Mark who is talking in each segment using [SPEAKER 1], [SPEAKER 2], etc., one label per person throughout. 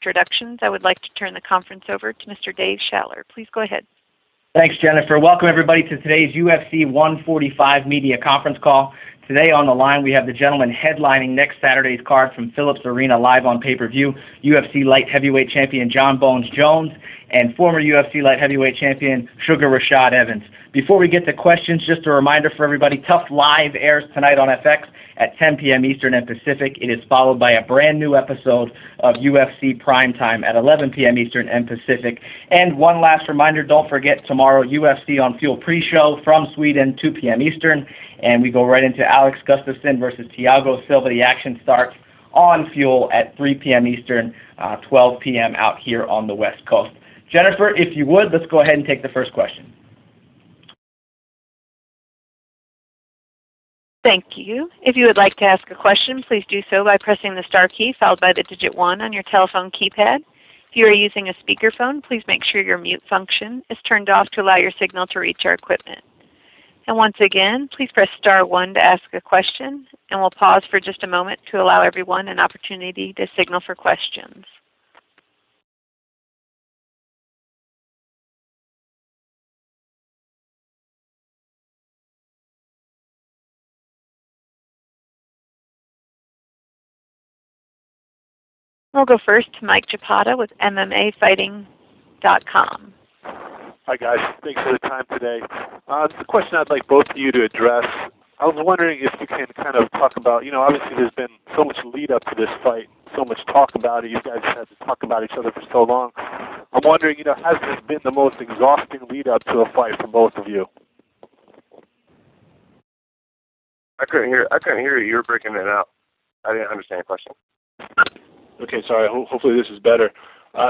[SPEAKER 1] introductions, I would like to turn the conference over to Mr. Dave Schaller. Please go ahead.
[SPEAKER 2] Thanks, Jennifer. Welcome, everybody, to today's UFC 145 media conference call. Today on the line, we have the gentleman headlining next Saturday's card from Phillips Arena live on pay-per-view, UFC light heavyweight champion Jon Jones and former UFC light heavyweight champion Sugar Rashad Evans. Before we get to questions, just a reminder for everybody, Tough Live airs tonight on FX at 10 p.m. Eastern and Pacific. It is followed by a brand new episode of UFC Primetime at 11 p.m. Eastern and Pacific. And one last reminder, don't forget tomorrow, UFC on Fuel pre-show from Sweden, 2 p.m. Eastern. And we go right into Alex Gustafsson versus Thiago Silva. The action starts on Fuel at 3 p.m. Eastern, 12 p.m. out here on the West Coast. Jennifer, if you would, let's go ahead and take the first question.
[SPEAKER 1] Thank you. If you would like to ask a question, please do so by pressing the star key followed by the digit 1 on your telephone keypad. If you are using a speakerphone, please make sure your mute function is turned off to allow your signal to reach our equipment. And once again, please press star 1 to ask a question, and we'll pause for just a moment to allow everyone an opportunity to signal for questions. We'll go first to Mike Zapata with MMAWeekly.com.
[SPEAKER 3] Hi, guys. Thanks for the time today. It's a question I'd like both of you to address. I was wondering if you can kind of talk about, obviously there's been so much lead up to this fight, so much talk about it. You guys have had to talk about each other for so long. I'm wondering, has this been the most exhausting lead up to a fight for both of you?
[SPEAKER 4] I couldn't hear you. You were breaking it out. I didn't understand your question.
[SPEAKER 3] Okay, sorry. Hopefully this is better.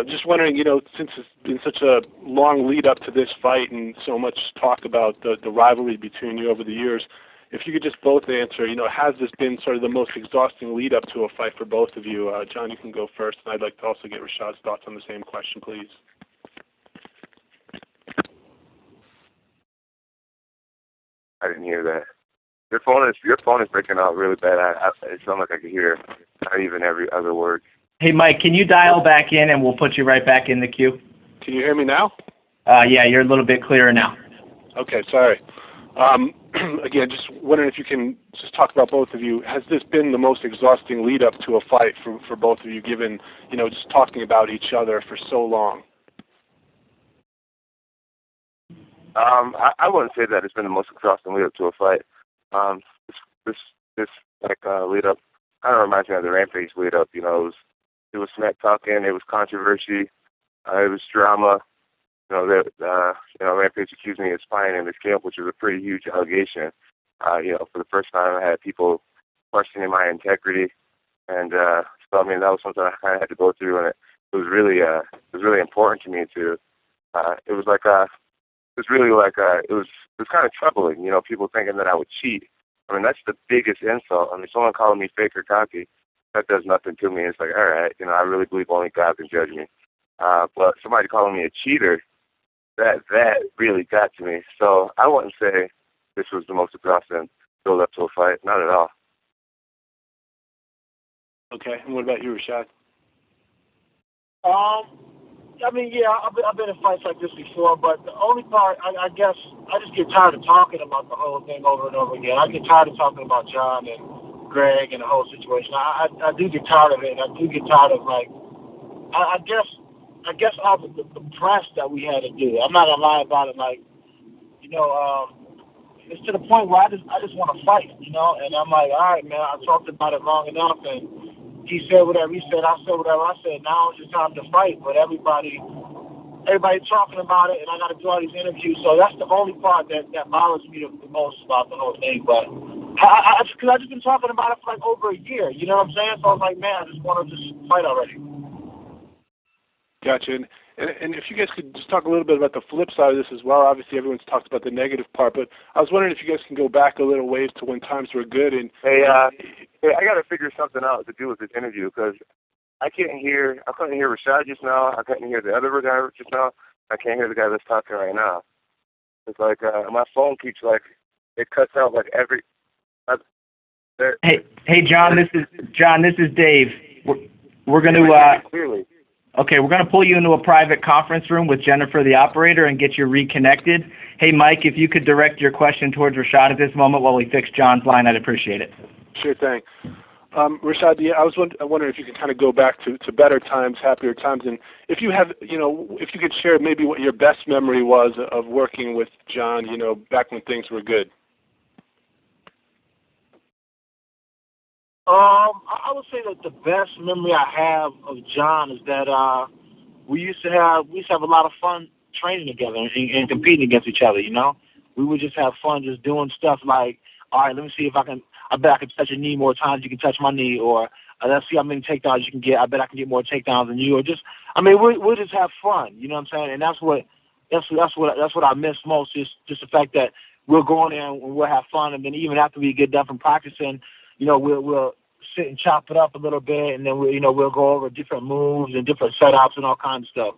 [SPEAKER 3] Just wondering, since it's been such a long lead up to this fight and so much talk about the rivalry between you over the years, if you could just both answer, has this been sort of the most exhausting lead up to a fight for both of you? Jon, you can go first, and I'd like to also get Rashad's thoughts on the same question, please.
[SPEAKER 4] I didn't hear that. Your phone is breaking out really bad. It sounds like I could hear not even every other word.
[SPEAKER 2] Hey, Mike, can you dial back in and we'll put you right back in the queue?
[SPEAKER 3] Can you hear me now?
[SPEAKER 2] Yeah, you're a little bit clearer now.
[SPEAKER 3] Okay, sorry. Again, just wondering if you can just talk about both of you. Has this been the most exhausting lead up to a fight for both of you, given, just talking about each other for so long?
[SPEAKER 4] I wouldn't say that it's been the most exhausting lead up to a fight. This lead up kind of reminds me of the Rampage lead up. It was smack talking, it was controversy, it was drama. Rampage accused me of spying in his camp, which was a pretty huge allegation. For the first time, I had people questioning my integrity, and so that was something I kind of had to go through, and it was really important to me to. It was kind of troubling, people thinking that I would cheat. That's the biggest insult. Someone calling me fake or cocky, that does nothing to me. It's like, all right, I really believe only God can judge me. But somebody calling me a cheater, that really got to me. So I wouldn't say this was the most exhausting build up to a fight. Not at all.
[SPEAKER 3] Okay, and what about you, Rashad?
[SPEAKER 5] I've been in fights like this before, but the only part, I guess, I just get tired of talking about the whole thing over and over again. I get tired of talking about Jon and Greg and the whole situation. I do get tired of it, and I do get tired of, I guess all the press that we had to do. I'm not going to lie about it, it's to the point where I just want to fight, and I'm like, all right, man, I talked about it long enough, and he said whatever he said, I said whatever I said. Now it's just time to fight. But everybody talking about it, and I got to do all these interviews. So that's the only part that bothers me the most about the whole thing. But I just been talking about it for like over a year. You know what I'm saying? So I was like, man, I just want to just fight already.
[SPEAKER 3] Gotcha. And if you guys could just talk a little bit about the flip side of this as well. Obviously, everyone's talked about the negative part, but I was wondering if you guys can go back a little ways to when times were good. And
[SPEAKER 4] Hey, I got to figure something out to do with this interview because I couldn't hear Rashad just now. I couldn't hear the other guy just now. I can't hear the guy that's talking right now. It's like my phone keeps it cuts out every.
[SPEAKER 2] Hey, Jon. This is Dave. We're going to
[SPEAKER 4] clearly.
[SPEAKER 2] Okay, we're going to pull you into a private conference room with Jennifer, the operator, and get you reconnected. Hey, Mike, if you could direct your question towards Rashad at this moment while we fix John's line, I'd appreciate it.
[SPEAKER 3] Sure thing. Rashad, I was wondering if you could kind of go back to better times, happier times, and if you have, if you could share maybe what your best memory was of working with Jon, back when things were good.
[SPEAKER 5] I would say that the best memory I have of Jon is that we used to have a lot of fun training together and competing against each other. We would just have fun just doing stuff like, all right, let me see if I bet I can touch your knee more times. You can touch my knee, or let's see how many takedowns you can get. I bet I can get more takedowns than you, or just, we'll just have fun. You know what I'm saying? And that's what I miss most is just the fact that we'll go in there and we'll have fun, and then even after we get done from practicing, we'll sit and chop it up a little bit, and then we'll go over different moves and different setups and all kinds of stuff.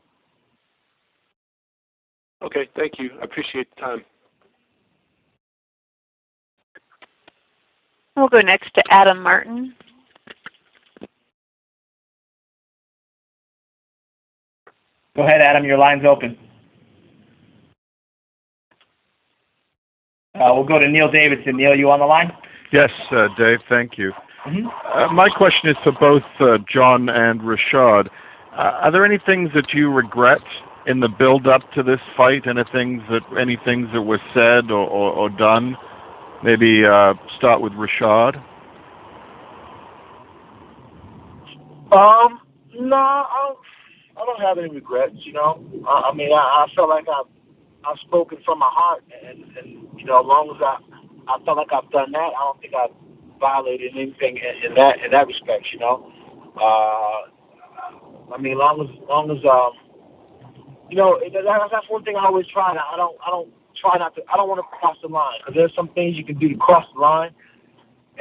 [SPEAKER 3] Okay, thank you. I appreciate the time.
[SPEAKER 1] We'll go next to Adam Martin.
[SPEAKER 2] Go ahead, Adam. Your line's open. We'll go to Neil Davidson. Neil, you on the line?
[SPEAKER 6] Yes, Dave, thank you.
[SPEAKER 2] Mm-hmm.
[SPEAKER 6] My question is for both Jon and Rashad. Are there any things that you regret in the build-up to this fight? Any things that were said or done? Maybe start with Rashad.
[SPEAKER 5] No, I don't have any regrets. I felt like I've spoken from my heart, and as long as I felt like I've done that, I don't think I've violated anything in that respect. That's one thing I always try. I don't want to cross the line, because there's some things you can do to cross the line,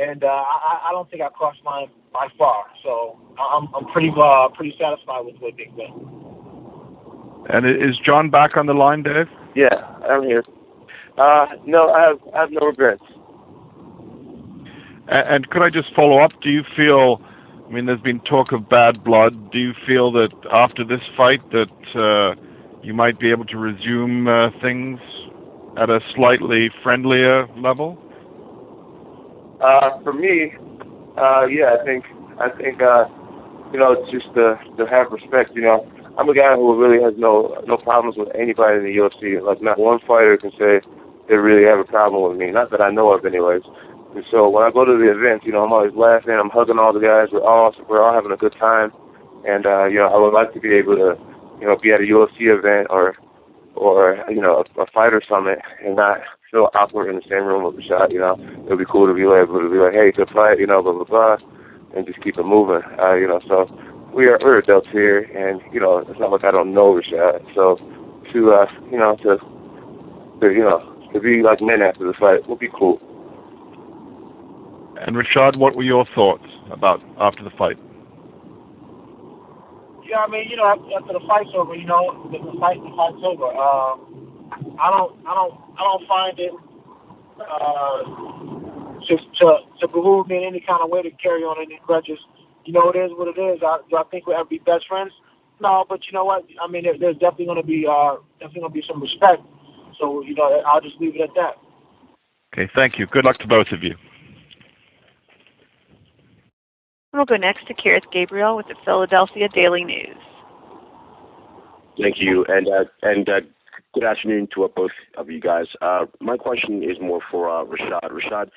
[SPEAKER 5] and I don't think I crossed the line by far. So I'm pretty satisfied with what they've done.
[SPEAKER 6] And is Jon back on the line, Dave?
[SPEAKER 4] Yeah, I'm here. No, I have no regrets.
[SPEAKER 6] And could I just follow up? Do you feel, there's been talk of bad blood. Do you feel that after this fight that you might be able to resume things at a slightly friendlier level?
[SPEAKER 4] For me, yeah, I think it's just to have respect. I'm a guy who really has no problems with anybody in the UFC. Like, not one fighter can say they really have a problem with me. Not that I know of, anyways. And so when I go to the events, I'm always laughing. I'm hugging all the guys. We're all having a good time. And I would like to be able to, be at a UFC event or a fighter summit and not feel awkward in the same room with Rashad. It'd be cool to be able to be like, hey, good fight, blah blah blah, and just keep it moving. So we're adults here, and it's not like I don't know Rashad. So to be like men after the fight would be cool.
[SPEAKER 6] And Rashad, what were your thoughts about after the fight?
[SPEAKER 5] Yeah, after the fight's over, the fight's over. I don't find it to behoove me in any kind of way to carry on any grudges. It is what it is. Do I think we'll ever be best friends? No, but you know what? There's definitely going to be some respect. So I'll just leave it at that.
[SPEAKER 6] Okay, thank you. Good luck to both of you.
[SPEAKER 1] We'll go next to Gareth Gabriel with the Philadelphia Daily News.
[SPEAKER 7] Thank you, and good afternoon to both of you guys. My question is more for Rashad. Rashad,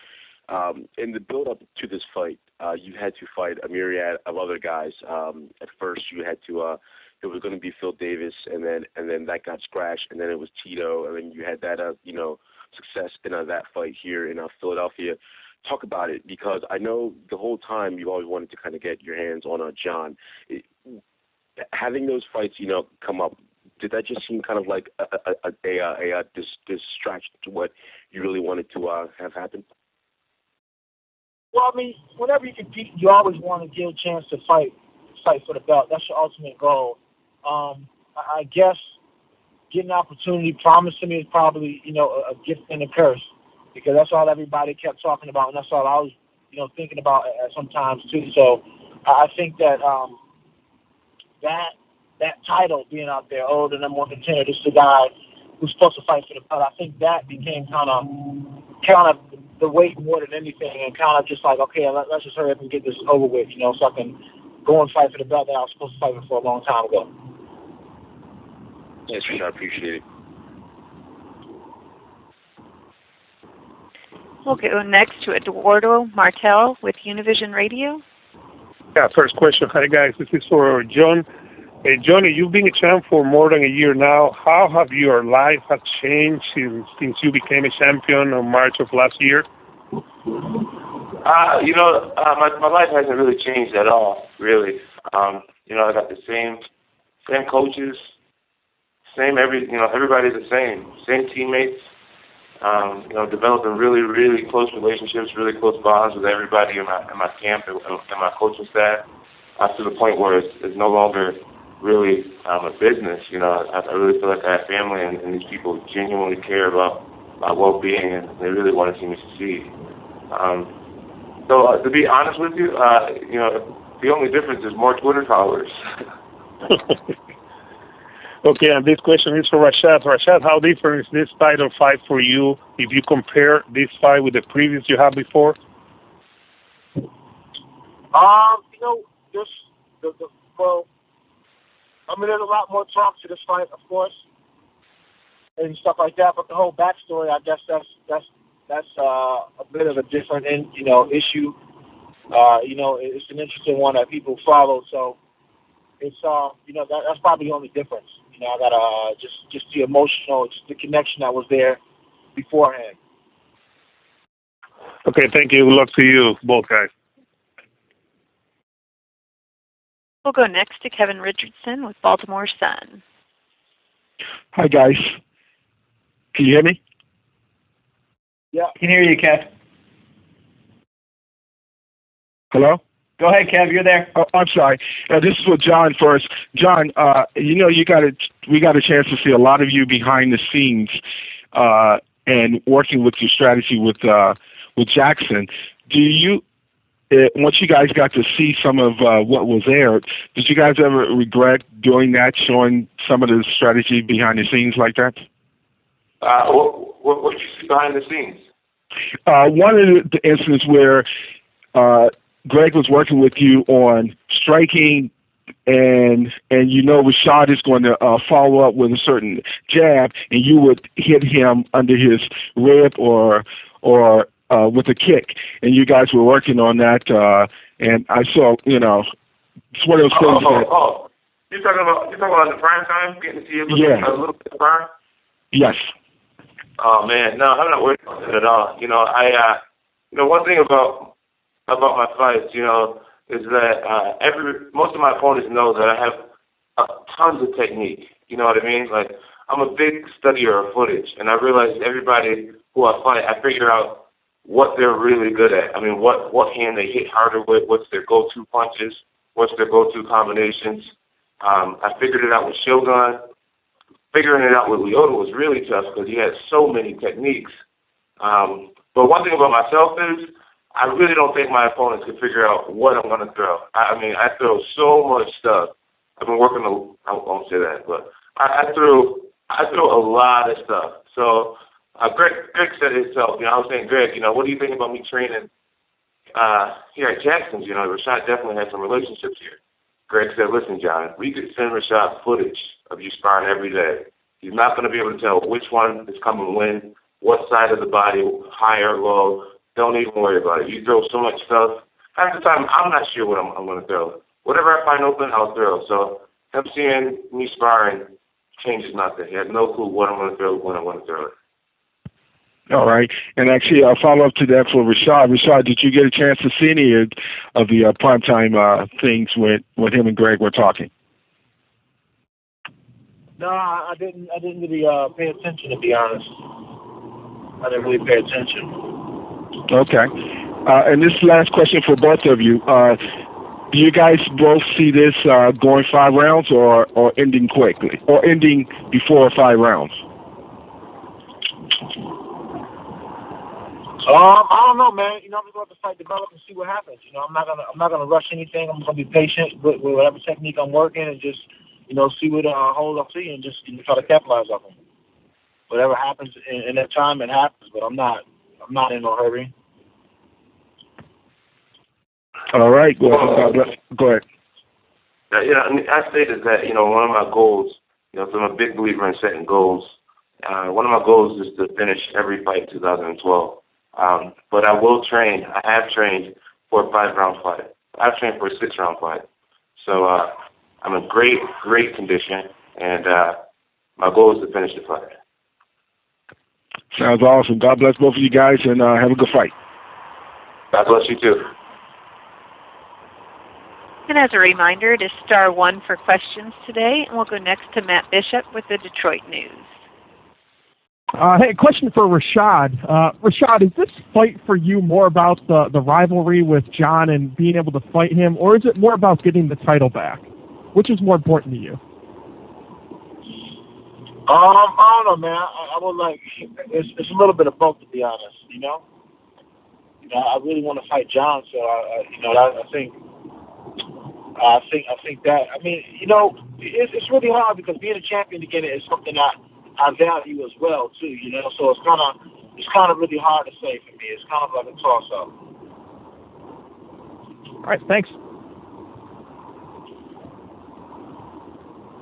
[SPEAKER 7] in the build-up to this fight, you had to fight a myriad of other guys. At first, you had to. It was going to be Phil Davis, and then that got scratched, and then it was Tito, and then you had that success in that fight here in Philadelphia. Talk about it, because I know the whole time you always wanted to kind of get your hands on Jon. Having those fights, come up, did that just seem kind of like a distraction to what you really wanted to have happen?
[SPEAKER 5] Well, whenever you compete, you always want to get a chance to fight for the belt. That's your ultimate goal. I guess getting an opportunity promised to me is probably, a gift and a curse, because that's all everybody kept talking about, and that's all I was, thinking about at sometimes too. So I think that that that title being out there. Oh, the number one contender. This is the guy who's supposed to fight for the belt. I think that became kind of the weight more than anything, and kind of just like, okay, let's just hurry up and get this over with, you know, so I can go and fight for the belt that I was supposed to fight for a long time ago.
[SPEAKER 7] Yes, Rashad, I appreciate it.
[SPEAKER 1] We'll go next to Eduardo Martel with Univision Radio.
[SPEAKER 8] Yeah, first question. Hi, guys. This is for John. Johnny, you've been a champ for more than a year now. How have your life has changed since you became a champion in March of last year?
[SPEAKER 4] My life hasn't really changed at all, really. I got the same coaches, everybody's the same teammates. Developing really, really close relationships, really close bonds with everybody in my camp and my coaching staff, to the point where it's no longer really a business. I really feel like I have family, and these people genuinely care about my well-being, and they really want to see me succeed. So to be honest with you, the only difference is more Twitter followers.
[SPEAKER 8] Okay, and this question is for Rashad. Rashad, how different is this title fight for you if you compare this fight with the previous you had before?
[SPEAKER 5] There's a lot more talk to this fight, of course, and stuff like that. But the whole backstory, I guess that's a bit of a different, issue. It's an interesting one that people follow. So it's that's probably the only difference. I gotta just the emotional, just the connection that was there beforehand.
[SPEAKER 8] Okay, thank you. Good luck to you, both guys.
[SPEAKER 1] We'll go next to Kevin Richardson with Baltimore Sun.
[SPEAKER 9] Hi, guys. Can you hear me?
[SPEAKER 2] Yeah, can hear you, Kev.
[SPEAKER 9] Hello?
[SPEAKER 2] Go ahead, Kev. You're there.
[SPEAKER 9] Oh, I'm sorry. This is for John first. John, we got a chance to see a lot of you behind the scenes and working with your strategy with Jackson. Do you, once you guys got to see some of what was aired, did you guys ever regret doing that, showing some of the strategy behind the scenes like that?
[SPEAKER 4] What did you see behind the scenes?
[SPEAKER 9] One of the instances where Greg was working with you on striking, and Rashad is going to follow up with a certain jab, and you would hit him under his rib or with a kick, and you guys were working on that, and I saw, it's one of those things.
[SPEAKER 4] You're talking about the prime time, getting to see a little bit of prime?
[SPEAKER 9] Yes.
[SPEAKER 4] Oh man, no, I'm not worried about that at all. One thing about my fights, is that most of my opponents know that I have tons of technique. You know what I mean? Like, I'm a big studier of footage, and I realize everybody who I fight, I figure out what they're really good at. I mean, what hand they hit harder with, what's their go-to punches, what's their go-to combinations. I figured it out with Shogun. Figuring it out with Lyoto was really tough because he had so many techniques. But one thing about myself is I really don't think my opponents can figure out what I'm going to throw. I throw so much stuff. I've been working I won't say that, but I threw a lot of stuff. So Greg said it himself. I was saying, Greg, what do you think about me training here at Jackson's? Rashad definitely has some relationships here. Greg said, listen, John, we could send Rashad footage of you sparring every day. He's not going to be able to tell which one is coming when, what side of the body, high or low. Don't even worry about it. You throw so much stuff. Half the time, I'm not sure what I'm going to throw. Whatever I find open, I'll throw. So him seeing me sparring changes nothing. He has no clue what I'm going to throw, when I'm going to throw it.
[SPEAKER 9] All right. And actually, I'll follow up to that for Rashad. Rashad, did you get a chance to see any of the primetime things when him and Greg were talking?
[SPEAKER 5] No, I didn't really pay attention, to be honest. I didn't really pay attention.
[SPEAKER 9] Okay. And this last question for both of you. Do you guys both see this going 5 rounds or ending quickly, or ending before 5 rounds?
[SPEAKER 5] I don't know, man. I'm just going to fight develop and see what happens. I'm not gonna rush anything. I'm gonna be patient with whatever technique I'm working and just see what holds up to you and just try to capitalize off them. Whatever happens in that time, it happens. But I'm not in no hurry.
[SPEAKER 9] All right. Go ahead.
[SPEAKER 4] I mean, I stated that, one of my goals, so I'm a big believer in setting goals. One of my goals is to finish every fight in 2012. But I will train. I have trained for a 5-round fight. I've trained for a 6-round fight. So I'm in great condition, and my goal is to finish the fight.
[SPEAKER 9] Sounds awesome. God bless both of you guys, and have a good fight.
[SPEAKER 4] God bless you too.
[SPEAKER 1] And as a reminder, it is *1 for questions today, and we'll go next to Matt Bishop with the Detroit News.
[SPEAKER 10] Hey, question for Rashad. Rashad, is this fight for you more about the rivalry with Jon and being able to fight him, or is it more about getting the title back? Which is more important to you?
[SPEAKER 5] I don't know, man. I would like it's a little bit of both, to be honest. I really want to fight Jon, so I think that. I mean, it's really hard because being a champion again is something that I value as well too. So it's kind of really hard to say for me. It's kind of like a toss up.
[SPEAKER 10] All right, thanks.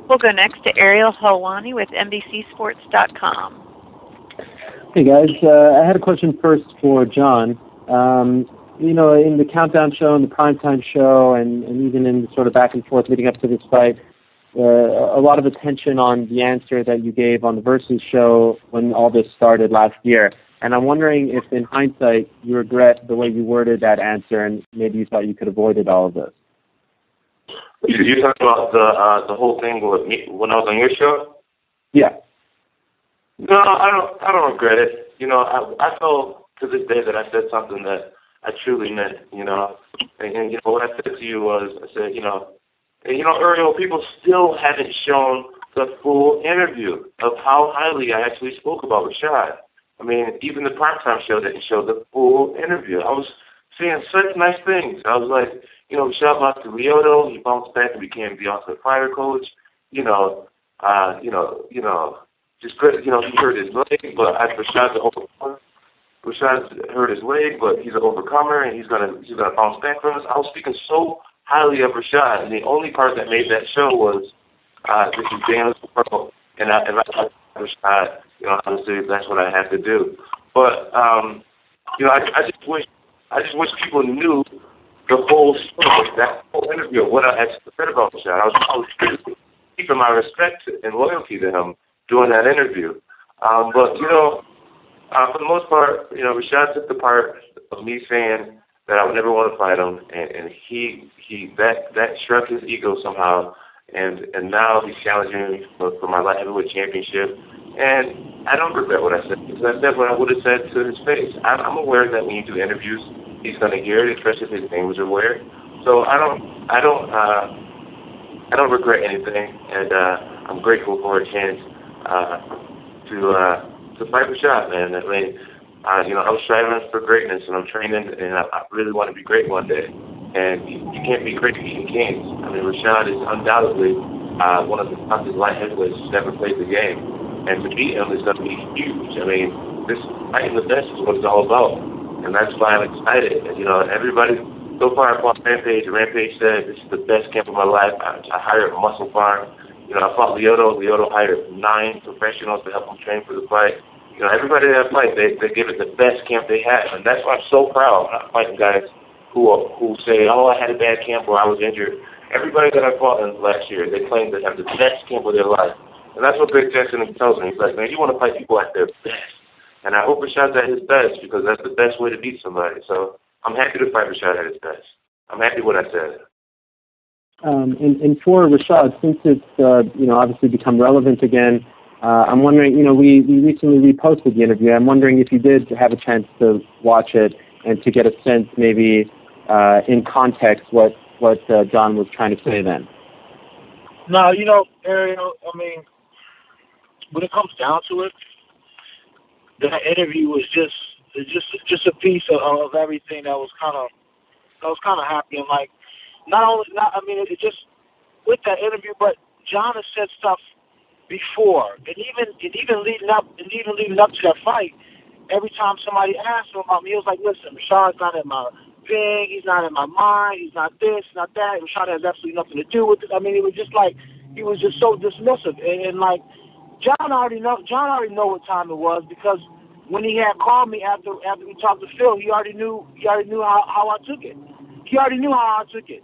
[SPEAKER 1] We'll go next to Ariel Helwani with NBCSports.com.
[SPEAKER 11] Hey guys, I had a question first for Jon. In the countdown show and the primetime show, and even in the sort of back and forth leading up to this fight, a lot of attention on the answer that you gave on the Versus show when all this started last year. And I'm wondering if, in hindsight, you regret the way you worded that answer, and maybe you thought you could have avoided all of this.
[SPEAKER 4] You're talking about the whole thing with me when I was on your show?
[SPEAKER 11] Yeah.
[SPEAKER 4] No, I don't regret it. I felt to this day that I said something that I truly meant. And what I said to you was, I said, Ariel, people still haven't shown the full interview of how highly I actually spoke about Rashad. I mean, even the primetime show didn't show the full interview. I was saying such nice things. I was like, Rashad lost to Lyoto. He bounced back and became the ultimate fire coach. Just good. He hurt his leg, but Rashad's an overcomer. Rashad hurt his leg, but he's an overcomer, and he's gonna bounce back from this. I was speaking so highly of Rashad, and the only part that made that show was this is Daniel's Pro, and I Rashad. Obviously that's what I had to do. But I just wish people knew the whole story, that whole interview, of what I actually said about Rashad. I was keeping my respect and loyalty to him during that interview. But for the most part, Rashad took the part of me saying that I would never want to fight him, and he that struck his ego somehow, and now he's challenging me for my light heavyweight championship. And I don't regret what I said, because I said what I would have said to his face. I'm aware that when you do interviews, he's going to hear it, especially if his name was aware. So I don't regret anything, and I'm grateful for a chance to fight Rashad, man. I mean, I was striving for greatness, and I'm training, and I really want to be great one day. And you can't be great beating kings. I mean, Rashad is undoubtedly one of the toughest light heavyweights who's ever played the game. And to beat him is going to be huge. I mean, this fighting the best is what it's all about. And that's why I'm excited. Everybody, so far I fought Rampage. Rampage said, this is the best camp of my life. I hired a muscle farm. I fought Lyoto. Lyoto hired 9 professionals to help him train for the fight. Everybody that fight, they give it the best camp they had. And that's why I'm so proud. I'm not fighting guys who say, oh, I had a bad camp or I was injured. Everybody that I fought in last year, they claim they have the best camp of their life. And that's what Big Jackson tells me. He's like, man, you want to fight people at their best. And I hope Rashad's at his best, because that's the best way to beat somebody. So I'm happy to fight Rashad at his best. I'm happy with what I said.
[SPEAKER 11] And for Rashad, since it's obviously become relevant again, I'm wondering, we recently reposted the interview. I'm wondering if you did have a chance to watch it and to get a sense, maybe in context, what Jon was trying to say then.
[SPEAKER 5] No, Ariel, I mean, when it comes down to it, that interview was just a piece of everything that was kind of happening. Like, it just with that interview, but John has said stuff before, and even leading up to that fight, every time somebody asked him about me, he was like, "Listen, Rashad's not in my thing. He's not in my mind. He's not this, not that. Rashad has absolutely nothing to do with it." I mean, it was just like he was just so dismissive, and like John already know what time it was, because when he had called me after we talked to Phil, he already knew how I took it. He already knew how I took it.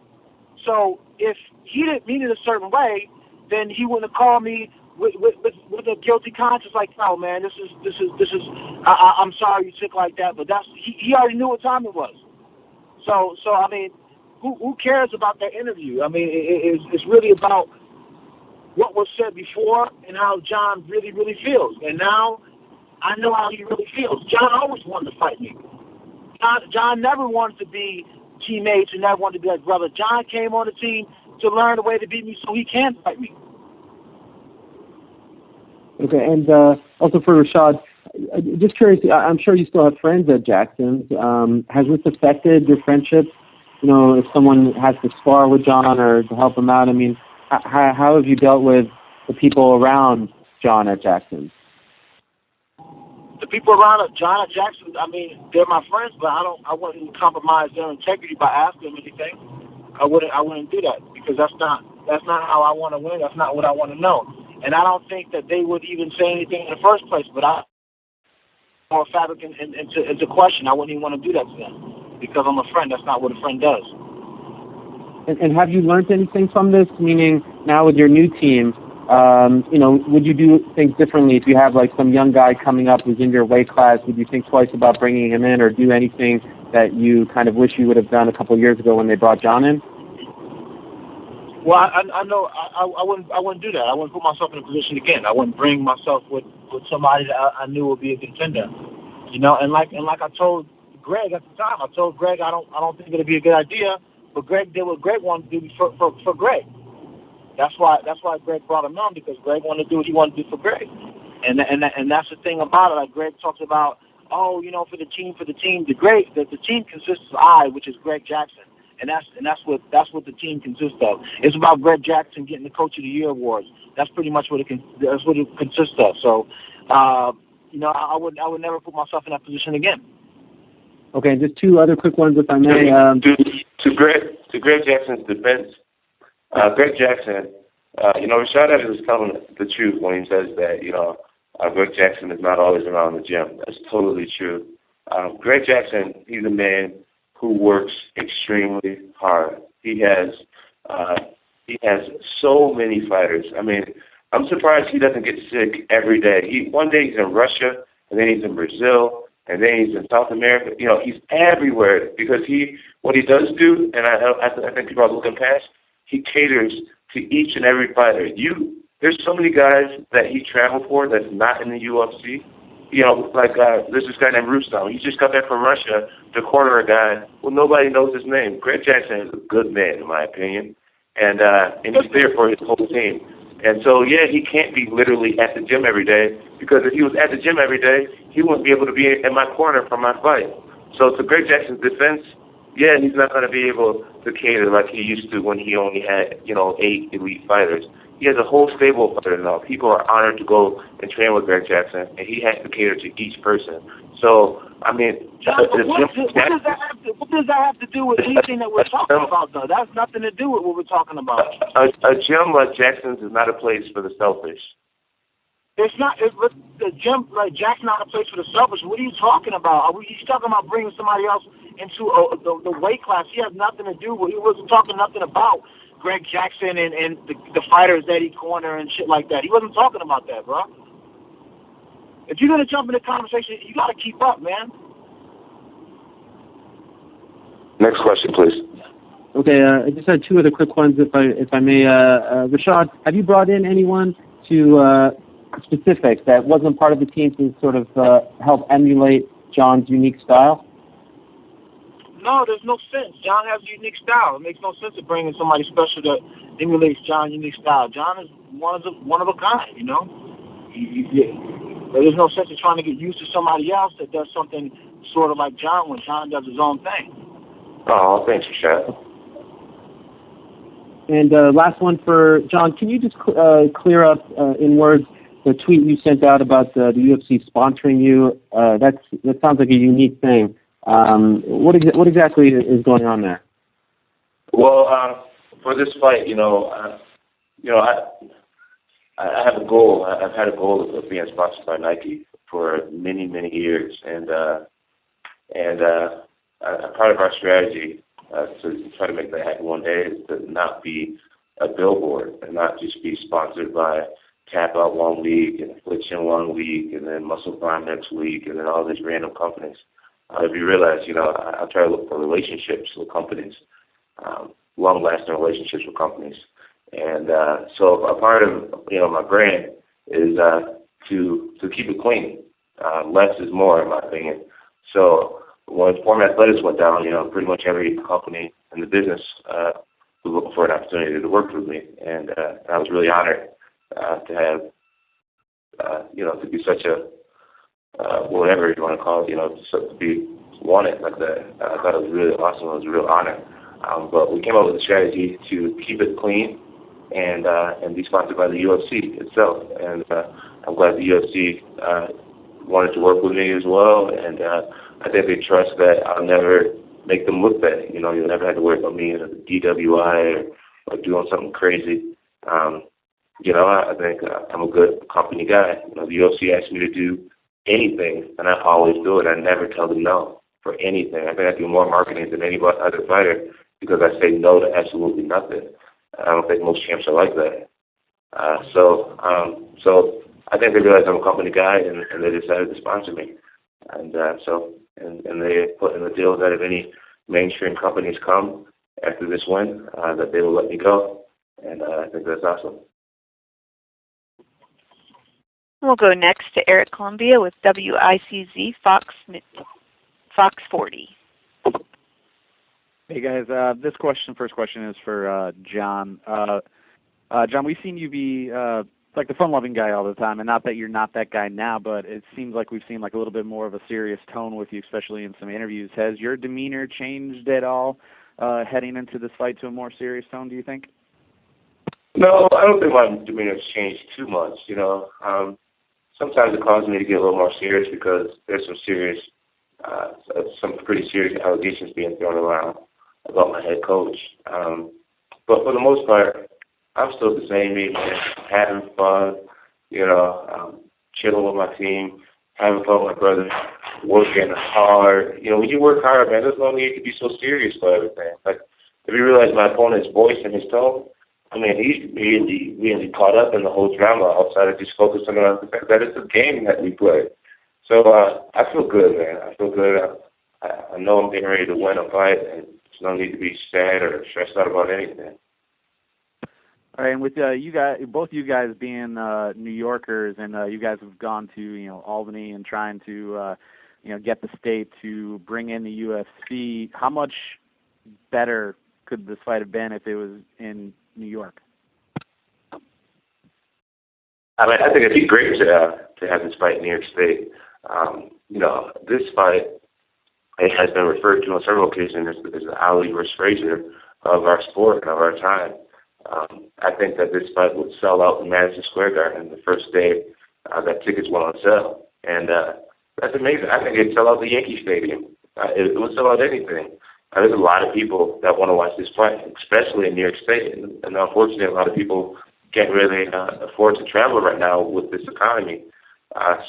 [SPEAKER 5] So if he didn't mean it a certain way, then he wouldn't have called me with a guilty conscience, like, "No, man, this is. I'm sorry you took like that," but he already knew what time it was. So I mean, who cares about that interview? I mean, it's really about what was said before and how John really, really feels. And now I know how he really feels. John always wanted to fight me. John never wanted to be teammates and never wanted to be like brother. John came on the team to learn a way to beat me so he can fight me.
[SPEAKER 11] Okay, and also for Rashad, just curious, I'm sure you still have friends at Jackson's. Has this affected your friendship? You know, if someone has to spar with John or to help him out, I mean, how have you dealt with the people around John at Jackson's?
[SPEAKER 5] The people around John at Jackson, I mean, they're my friends, but I wouldn't compromise their integrity by asking them anything. I wouldn't do that, because that's not how I want to win. That's not what I want to know. And I don't think that they would even say anything in the first place, but or fabric into question. I wouldn't even want to do that to them, because I'm a friend. That's not what a friend does.
[SPEAKER 11] And have you learned anything from this? Meaning, now with your new team, would you do things differently if you have like some young guy coming up who's in your weight class? Would you think twice about bringing him in, or do anything that you kind of wish you would have done a couple of years ago when they brought John in?
[SPEAKER 5] Well, I know I wouldn't do that. I wouldn't put myself in a position again. I wouldn't bring myself with somebody that I knew would be a contender. And like I told Greg at the time, I told Greg I don't think it'd be a good idea, but Greg did what Greg wanted to do for Greg. That's why Greg brought him on, because Greg wanted to do what he wanted to do for Greg. And that's the thing about it. Like Greg talks about, for the team, the team consists of I, which is Greg Jackson. And that's what the team consists of. It's about Greg Jackson getting the Coach of the Year awards. That's pretty much what it consists of. So, I would never put myself in that position again.
[SPEAKER 11] Okay, just two other quick ones, if I may.
[SPEAKER 4] To Greg Jackson's defense, Greg Jackson, Rashad Evans is telling the truth when he says that Greg Jackson is not always around the gym. That's totally true. Greg Jackson, he's a man who works extremely hard. He has so many fighters. I mean, I'm surprised he doesn't get sick every day. One day he's in Russia, and then he's in Brazil, and then he's in South America. He's everywhere, because what he does do, and I think people are looking past, he caters to each and every fighter. There's so many guys that he traveled for that's not in the UFC. There's this guy named Rustam. He just got back from Russia to corner a guy. Well, nobody knows his name. Greg Jackson is a good man, in my opinion, and he's there for his whole team. And so, he can't be literally at the gym every day, because if he was at the gym every day, he wouldn't be able to be in my corner for my fight. So to Greg Jackson's defense, he's not going to be able to cater like he used to when he only had, 8 elite fighters. He has a whole stable of fighters now. People are honored to go and train with Greg Jackson, and he has to cater to each person. So, I mean,
[SPEAKER 5] what does that have to do with anything that we're talking about, though? That's nothing to do with what we're talking about.
[SPEAKER 4] A gym like Jackson's is not a place for the selfish.
[SPEAKER 5] It's not. The gym like Jackson's not a place for the selfish. What are you talking about? He's talking about bringing somebody else into the weight class. He has nothing to do with. He wasn't talking nothing about Greg Jackson and the fighters that he corner and shit like that. He wasn't talking about that, bro. If you're gonna jump in the conversation, you gotta keep up, man.
[SPEAKER 4] Next question, please.
[SPEAKER 11] Okay, I just had two other quick ones, if I may. Rashad, have you brought in anyone to specific that wasn't part of the team to sort of help emulate John's unique style?
[SPEAKER 5] No, there's no sense. John has a unique style. It makes no sense to bring in somebody special that emulates John's unique style. John is one of a kind, There's no sense in trying to get used to somebody else that does something sort of like John when John does his own thing.
[SPEAKER 4] Oh, thanks, Rashad.
[SPEAKER 11] And last one for Jon. Can you just clear up in words the tweet you sent out about the UFC sponsoring you? That sounds like a unique thing. What exactly is going on there?
[SPEAKER 12] Well, for this fight, I have a goal. I've had a goal of being sponsored by Nike for many, many years, and part of our strategy to try to make that happen one day is to not be a billboard and not just be sponsored by Tap Out one week and Affliction one week and then Muscle Prime next week and then all these random companies. If you realize, I try to look for relationships with companies, long-lasting relationships with companies. And so a part of, my brand is to keep it clean. Less is more, in my opinion. So when Form Athletics went down, pretty much every company in the business was looking for an opportunity to work with me. And I was really honored to have, to be such a, whatever you want to call it, to be wanted like that. I thought it was really awesome. It was a real honor. But we came up with a strategy to keep it clean and be sponsored by the UFC itself. And I'm glad the UFC wanted to work with me as well. And I think they trust that I'll never make them look bad. You'll never have to worry about me in a DWI or doing something crazy. I think I'm a good company guy. The UFC asks me to do anything, and I always do it. I never tell them no for anything. I think I do more marketing than any other fighter because I say no to absolutely nothing. I don't think most champs are like that. So I think they realize I'm a company guy, and they decided to sponsor me. And and they put in the deal that if any mainstream companies come after this win, that they will let me go. And I think that's awesome.
[SPEAKER 1] We'll go next to Eric Columbia with WICZ Fox 40.
[SPEAKER 13] Hey guys, first question is for Jon. Jon, we've seen you be like the fun-loving guy all the time, and not that you're not that guy now, but it seems like we've seen like a little bit more of a serious tone with you, especially in some interviews. Has your demeanor changed at all heading into this fight to a more serious tone, do you think?
[SPEAKER 12] No, I don't think my demeanor has changed too much. Sometimes it causes me to get a little more serious because there's some pretty serious allegations being thrown around about my head coach. But for the most part, I'm still the same me, man. Having fun, chilling with my team, having fun with my brother, working hard. When you work hard, man, there's no need to be so serious for everything. Like, if you realize my opponent's voice and his tone, I mean, he's really caught up in the whole drama outside of just focusing on the fact that it's a game that we play. So I feel good, man. I feel good. I know I'm getting ready to win a fight, and there's no need to be sad or stressed out about anything.
[SPEAKER 13] All right, and with both you guys being New Yorkers, and you guys have gone to Albany and trying to get the state to bring in the UFC, how much better could this fight have been if it was in New York?
[SPEAKER 12] I mean, I think it'd be great to have this fight in New York State. This fight, it has been referred to on several occasions as the Ali versus Frazier of our sport and of our time. I think that this fight would sell out in Madison Square Garden the first day that tickets went on sale. And that's amazing. I think it'd sell out the Yankee Stadium. It would sell out anything. There's a lot of people that want to watch this fight, especially in New York State. And unfortunately, a lot of people can't really afford to travel right now with this economy.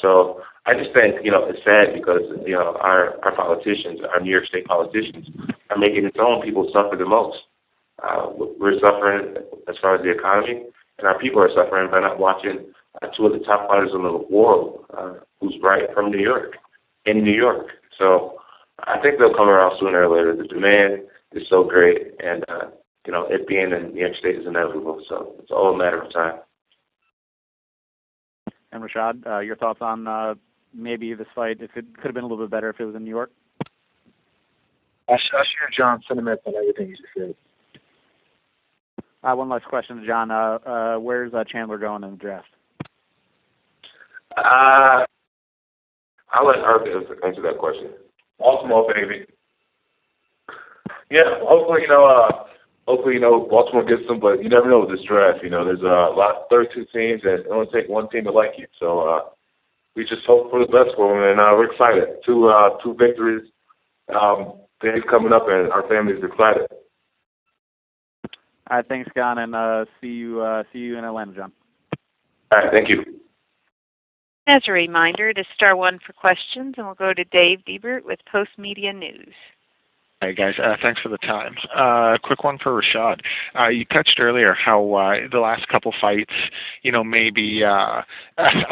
[SPEAKER 12] So I just think, it's sad because, our politicians, our New York State politicians, are making its own people suffer the most. We're suffering as far as the economy, and our people are suffering by not watching two of the top fighters in the world who's right from New York, in New York. So I think they'll come around sooner or later. The demand is so great, and, it being in New York State is inevitable. So it's all a matter of time.
[SPEAKER 13] And Rashad, your thoughts on maybe this fight, if it could have been a little bit better if it was in New York?
[SPEAKER 5] I share Jon's sentiments on everything you just said.
[SPEAKER 13] One last question to Jon. Where's Chandler going in the draft?
[SPEAKER 12] I'll let Arthur answer that question.
[SPEAKER 5] Baltimore, baby. Yeah, hopefully,
[SPEAKER 12] hopefully, Baltimore gets them, but you never know with this draft. There's a lot, 32 teams, and it only takes one team to like you. So we just hope for the best for them, and we're excited. Two victories, days coming up, and our family's excited.
[SPEAKER 13] All right, thanks, Jon, and see you in Atlanta, Jon.
[SPEAKER 12] All right, thank you.
[SPEAKER 1] As a reminder, it is star one for questions, and we'll go to Dave Diebert with Post Media News.
[SPEAKER 14] Hey guys, thanks for the time. Quick one for Rashad. You touched earlier how the last couple fights, maybe I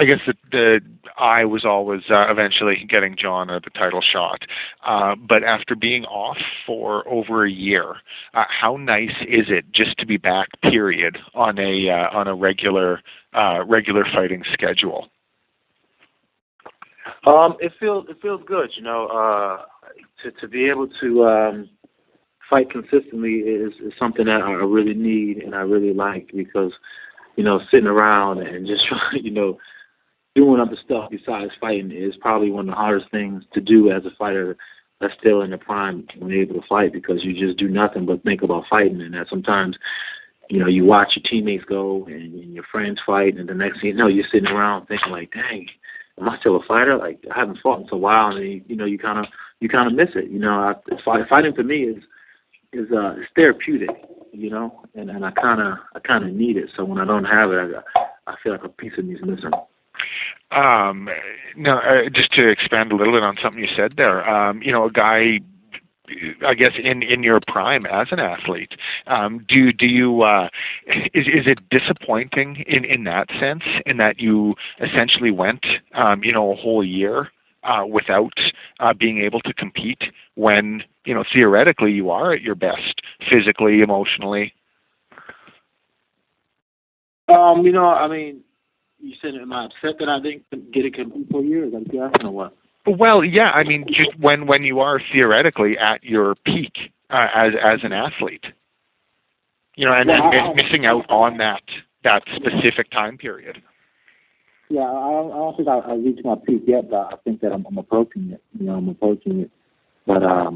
[SPEAKER 14] guess the eye was always eventually getting Jon the title shot. But after being off for over a year, how nice is it just to be back? Period on a regular fighting schedule.
[SPEAKER 5] It feels good, to be able to fight consistently is something that I really need and I really like because, sitting around and just doing other stuff besides fighting is probably one of the hardest things to do as a fighter that's still in the prime when you're able to fight because you just do nothing but think about fighting, and that sometimes you watch your teammates go and your friends fight, and the next thing you know, you're sitting around thinking like, dang, am I still a fighter? Like, I haven't fought in so while, and you kind of miss it. Fighting for me is therapeutic, and I kind of need it. So when I don't have it, I feel like a piece of me is missing.
[SPEAKER 14] Just to expand a little bit on something you said there, a guy, I guess in your prime as an athlete, do you is it disappointing in that sense, in that you essentially went a whole year without being able to compete when theoretically you are at your best physically, emotionally?
[SPEAKER 5] You said, am I upset that I didn't get a compete for a year? Is that what you're asking or what?
[SPEAKER 14] Well, yeah. Just when you are theoretically at your peak as an athlete, and missing out on that specific time period.
[SPEAKER 5] Yeah, I don't think I reached my peak yet, but I think that I'm approaching it. I'm approaching it, but I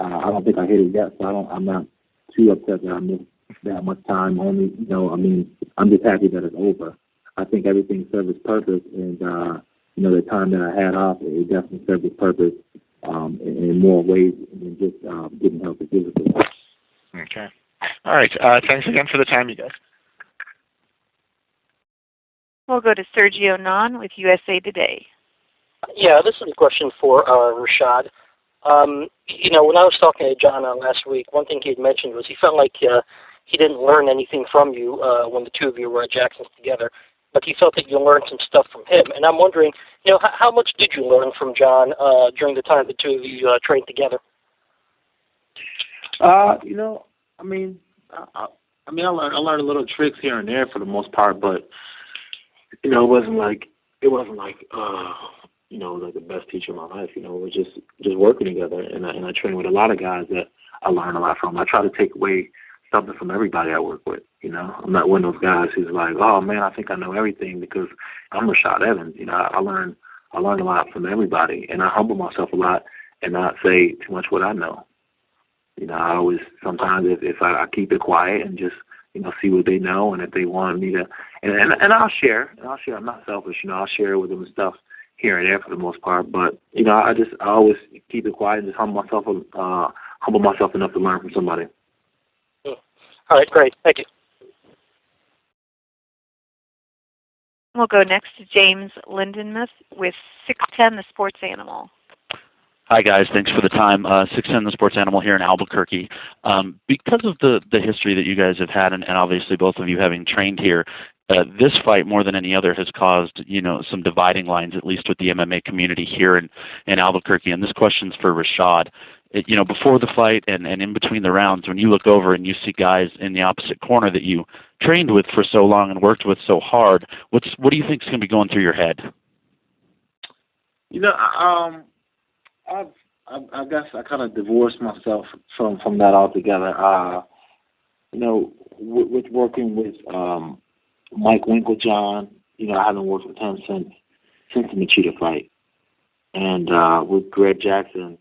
[SPEAKER 5] don't think I hit it yet. So I'm not too upset that I missed that much time. Only, I'm just happy that it's over. I think everything served its purpose, and the time that I had off, it definitely served its purpose in more ways than just getting healthy physically.
[SPEAKER 14] Okay. All right. Thanks again for the time, you guys.
[SPEAKER 1] We'll go to Sergio Non with USA Today.
[SPEAKER 15] Yeah, this is a question for Rashad. When I was talking to Jon last week, one thing he had mentioned was he felt like he didn't learn anything from you when the two of you were at Jackson's together, but he felt that you learned some stuff from him. And I'm wondering, how much did you learn from Jon during the time the two of you trained together?
[SPEAKER 5] I learned a little tricks here and there for the most part, but it wasn't like the best teacher of my life. It was just working together, and I trained with a lot of guys that I learned a lot from. I try to take away something from everybody I work with. I'm not one of those guys who's like, oh man, I think I know everything because I'm Rashad Evans. I learn a lot from everybody, and I humble myself a lot and not say too much what I know. I always sometimes if I keep it quiet and just see what they know, and if they want me to, and I'll share. I'm not selfish. I'll share with them stuff here and there for the most part. But I always keep it quiet and just humble myself enough to learn from somebody.
[SPEAKER 15] All right, great. Thank you.
[SPEAKER 1] We'll go next to James Lindenmuth with 610 The Sports Animal.
[SPEAKER 16] Hi, guys. Thanks for the time. 610 The Sports Animal here in Albuquerque. Because of the history that you guys have had, and obviously both of you having trained here, this fight, more than any other, has caused, some dividing lines, at least with the MMA community here in Albuquerque. And this question's for Rashad. Before the fight and in between the rounds, when you look over and you see guys in the opposite corner that you trained with for so long and worked with so hard, what do you think is going to be going through your head?
[SPEAKER 5] I guess I kind of divorced myself from that altogether. With working with Mike Winklejohn, I haven't worked with him since the Machida fight, and with Greg Jackson,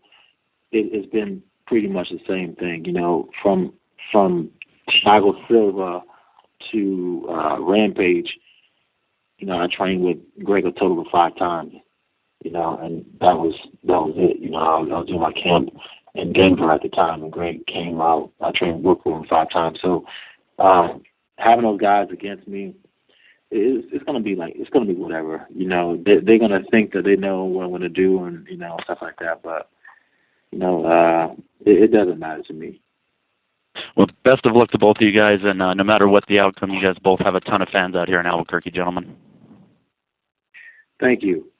[SPEAKER 5] it's been pretty much the same thing. From Thiago Silva to Rampage, I trained with Greg a total of 5 times, and that was it. I was doing my camp in Denver at the time, and Greg came out. I trained with him 5 times. So having those guys against me, it's gonna be whatever. They're gonna think that they know what I'm gonna do and stuff like that. But it doesn't matter to me.
[SPEAKER 16] Well, best of luck to both of you guys, and no matter what the outcome, you guys both have a ton of fans out here in Albuquerque, gentlemen.
[SPEAKER 5] Thank you.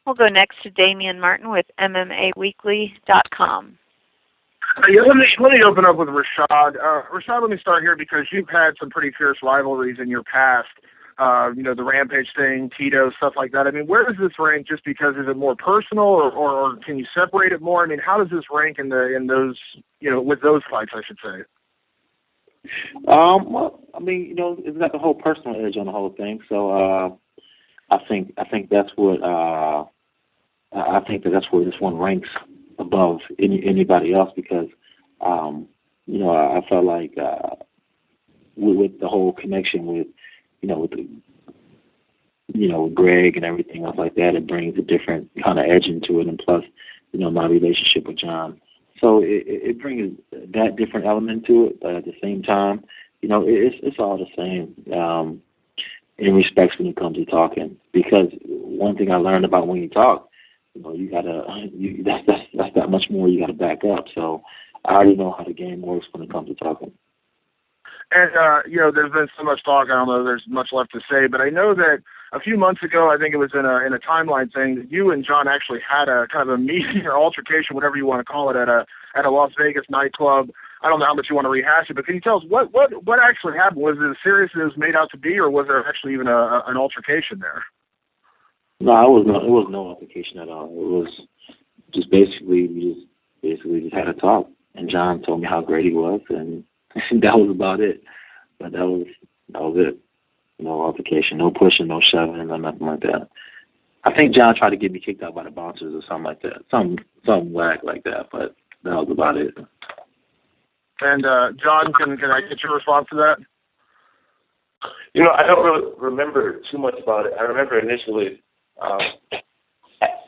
[SPEAKER 1] We'll go next to Damian Martin with MMAWeekly.com.
[SPEAKER 17] Yeah, let me open up with Rashad. Rashad, let me start here because you've had some pretty fierce rivalries in your past. The Rampage thing, Tito, stuff like that. I mean, where does this rank? Just because is it more personal, or can you separate it more? I mean, how does this rank in those with those fights? I should say.
[SPEAKER 5] Well, I mean, it's got the whole personal edge on the whole thing. So I think that's what that's where this one ranks above anybody else because I felt like with the whole connection with with Greg and everything else like that, it brings a different kind of edge into it, and plus my relationship with Jon, so it brings that different element to it. But at the same time, it's all the same in respects when it comes to talking. Because one thing I learned about when you talk, you gotta that's that much more you gotta back up. So I already know how the game works when it comes to talking.
[SPEAKER 17] And, there's been so much talk, I don't know if there's much left to say, but I know that a few months ago, I think it was in a timeline thing, that you and Jon actually had a kind of a meeting or altercation, whatever you want to call it, at a Las Vegas nightclub. I don't know how much you want to rehash it, but can you tell us what actually happened? Was it as serious as it was made out to be, or was there actually even an altercation there?
[SPEAKER 5] No, it was no altercation at all. It was just basically we just had a talk, and Jon told me how great he was, and that was about it. But that was it. No altercation, no pushing, no shoving, no nothing like that. I think Jon tried to get me kicked out by the bouncers or something like that. Some whack like that, but that was about it.
[SPEAKER 17] And Jon, can I get your response to that?
[SPEAKER 12] I don't really remember too much about it. I remember initially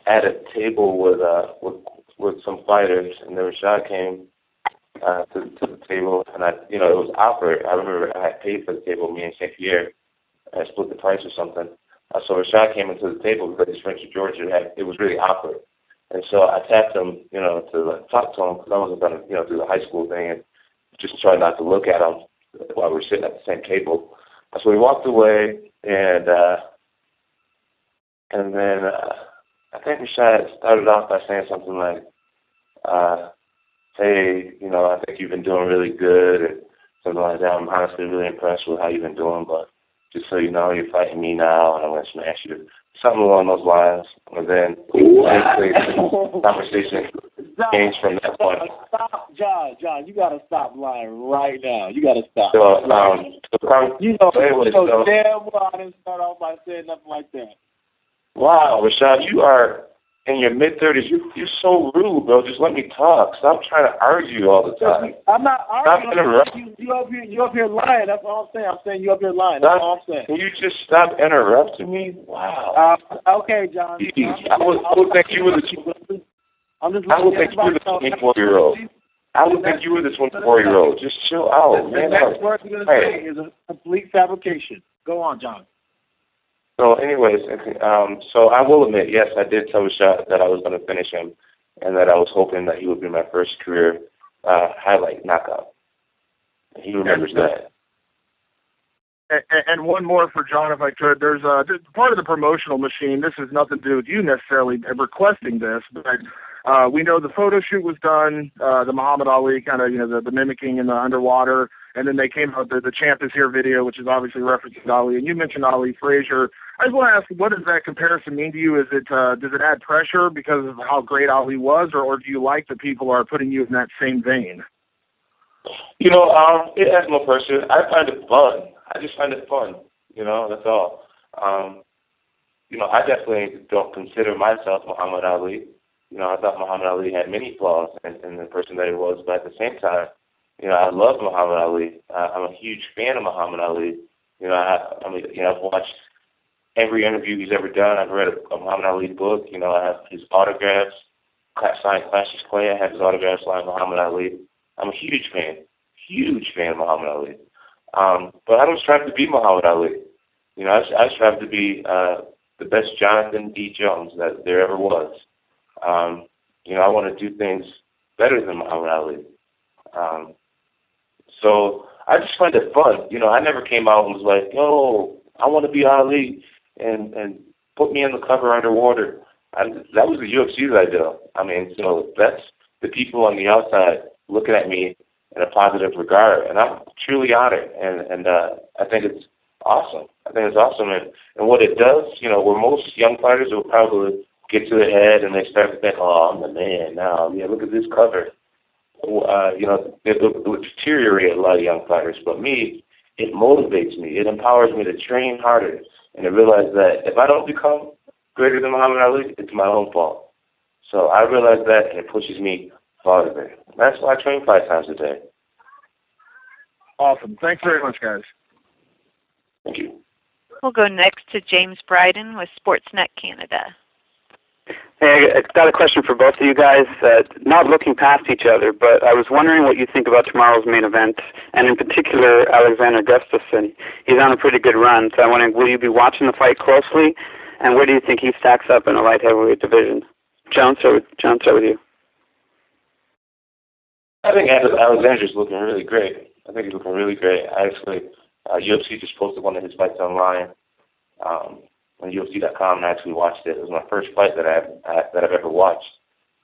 [SPEAKER 12] at a table with some fighters, and then Rashad came to the table, and it was awkward. I remember I had paid for the table, me and St. Pierre, and I split the price or something. So Rashad came into the table because he's French Georgia. It was really awkward, and so I tapped him, to talk to him because I wasn't going to, do the high school thing and just try not to look at him while we were sitting at the same table. So we walked away, and then I think Rashad started off by saying something like, hey, I think you've been doing really good, and something like that. I'm honestly really impressed with how you've been doing, but just so you know, you're fighting me now, and I'm going to smash you. Something along those lines. And then the conversation changed from that point.
[SPEAKER 5] Stop, Jon, you got to stop lying right now. You got to stop.
[SPEAKER 12] So,
[SPEAKER 5] damn well I didn't start off by saying nothing like that.
[SPEAKER 12] Wow, Rashad, you are in your mid-30s. You're so rude, bro. Just let me talk. Stop trying to argue all the time.
[SPEAKER 5] I'm not arguing.
[SPEAKER 12] Stop interrupting.
[SPEAKER 5] You up here lying. That's all I'm saying. I'm saying you up here lying. That's all I'm saying.
[SPEAKER 12] Can you just stop interrupting me? Wow.
[SPEAKER 5] Okay, Jon.
[SPEAKER 12] I would think you were the 24-year-old. I would think you were the 24-year-old. Just chill out, man.
[SPEAKER 5] The next word you're going to say is a complete fabrication. Go on, Jon.
[SPEAKER 12] So anyways, so I will admit, yes, I did tell Rashad that I was going to finish him and that I was hoping that he would be my first career highlight knockout. He remembers that.
[SPEAKER 17] And one more for Jon, if I could. There's part of the promotional machine. This has nothing to do with you necessarily requesting this, but we know the photo shoot was done, the Muhammad Ali kind of, the mimicking in the underwater, and then they came out the Champ is Here video, which is obviously referencing Ali. And you mentioned Ali Frazier. I just want to ask, what does that comparison mean to you? Is it does it add pressure because of how great Ali was, or do you like that people are putting you in that same vein?
[SPEAKER 12] It adds no pressure. I find it fun. I just find it fun. That's all. I definitely don't consider myself Muhammad Ali. I thought Muhammad Ali had many flaws in the person that he was, but at the same time, You know, I love Muhammad Ali. I'm a huge fan of Muhammad Ali. You know, I've watched every interview he's ever done. I've read a Muhammad Ali book. You know, I have his autographs, signed Cassius Clay. I have his autographs signed Muhammad Ali. I'm a huge fan of Muhammad Ali. But I don't strive to be Muhammad Ali. You know, I strive to be the best Jonathan D. Jones that there ever was. You know, I want to do things better than Muhammad Ali. So I just find it fun. You know, I never came out and was like, yo, I want to be Ali and put me on the cover underwater. That was the UFC that I did. I mean, so that's the people on the outside looking at me in a positive regard, and I'm truly honored, and I think it's awesome. I think it's awesome, and what it does, you know, where most young fighters will probably get to the head and they start to think, oh, I'm the man now. Yeah, look at this cover. You know, it would deteriorate a lot of young fighters, but me, it motivates me. It empowers me to train harder and to realize that if I don't become greater than Muhammad Ali, it's my own fault. So I realize that, and it pushes me farther. That's why I train 5 times a day.
[SPEAKER 17] Awesome. Thanks very much, guys.
[SPEAKER 12] Thank you.
[SPEAKER 1] We'll go next to James Bryden with Sportsnet Canada.
[SPEAKER 18] Hey, I've got a question for both of you guys. Not looking past each other, but I was wondering what you think about tomorrow's main event, and in particular, Alexander Gustafsson. He's on a pretty good run, so I'm wondering, will you be watching the fight closely, and where do you think he stacks up in the light heavyweight division? John, start with you.
[SPEAKER 12] I think Alexander's looking really great. I think he's looking really great. Actually, UFC just posted one of his fights online on UFC.com, and I actually watched it. It was my first fight that I've ever watched.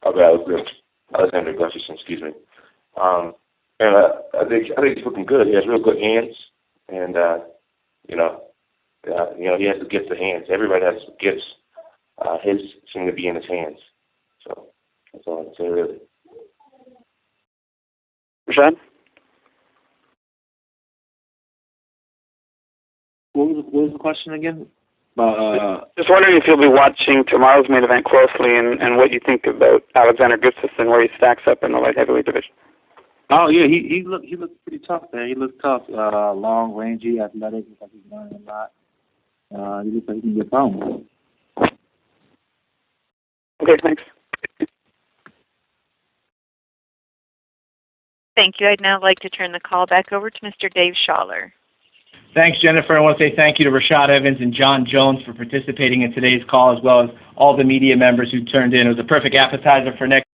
[SPEAKER 12] Alexander Gustafsson, excuse me. And I think he's looking good. He has real good hands, and you know, he has the gift of hands. Everybody has gifts. His seem to be in his hands. So that's all I can say, really.
[SPEAKER 18] Rashad?
[SPEAKER 11] What was the question again?
[SPEAKER 18] Just wondering if you'll be watching tomorrow's main event closely, and what you think about Alexander Gustafsson, where he stacks up in the light heavyweight division.
[SPEAKER 11] Oh yeah, he looked pretty tough there. He looked tough, long, rangy, athletic. Looks like he's learning a lot. He looks like he can get thrown.
[SPEAKER 18] Okay, thanks.
[SPEAKER 1] Thank you. I'd now like to turn the call back over to Mr. Dave Schaller.
[SPEAKER 2] Thanks, Jennifer. I want to say thank you to Rashad Evans and Jon Jones for participating in today's call, as well as all the media members who turned in. It was a perfect appetizer for next